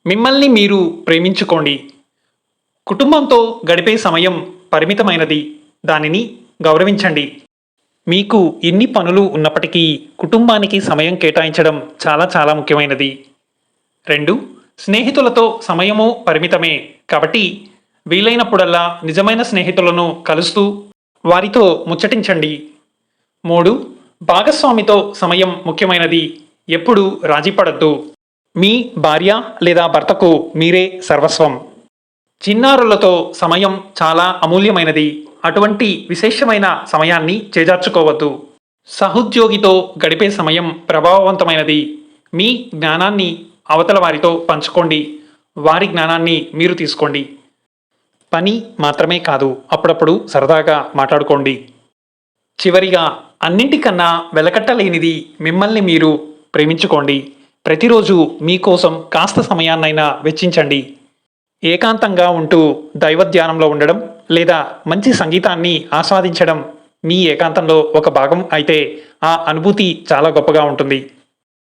మిమ్మల్ని మీరు ప్రేమించుకోండి. కుటుంబంతో గడిపే సమయం పరిమితమైనది. దానిని గౌరవించండి. మీకు ఎన్ని పనులు ఉన్నప్పటికీ కుటుంబానికి సమయం కేటాయించడం చాలా చాలా ముఖ్యమైనది. 2. స్నేహితులతో సమయము పరిమితమే కాబట్టి వీలైనప్పుడల్లా నిజమైన స్నేహితులను కలుస్తూ వారితో ముచ్చటించండి. 3. భాగస్వామితో సమయం ముఖ్యమైనది. ఎప్పుడూ రాజీపడద్దు. మీ భార్య లేదా భర్తకు మీరే సర్వస్వం. చిన్నారులతో సమయం చాలా అమూల్యమైనది. అటువంటి విశేషమైన సమయాన్ని చేజార్చుకోవద్దు. సహోద్యోగితో గడిపే సమయం ప్రభావవంతమైనది. మీ జ్ఞానాన్ని అవతల వారితో పంచుకోండి. వారి జ్ఞానాన్ని మీరు తీసుకోండి. పని మాత్రమే కాదు, అప్పుడప్పుడు సరదాగా మాట్లాడుకోండి. చివరిగా, అన్నింటికన్నా వెలకట్టలేనిది మిమ్మల్ని మీరు ప్రేమించుకోండి. ప్రతిరోజు మీకోసం కాస్త సమయాన్నైనా వెచ్చించండి. ఏకాంతంగా ఉంటూ దైవధ్యానంలో ఉండడం లేదా మంచి సంగీతాన్ని ఆస్వాదించడం మీ ఏకాంతంలో ఒక భాగం అయితే ఆ అనుభూతి చాలా గొప్పగా ఉంటుంది.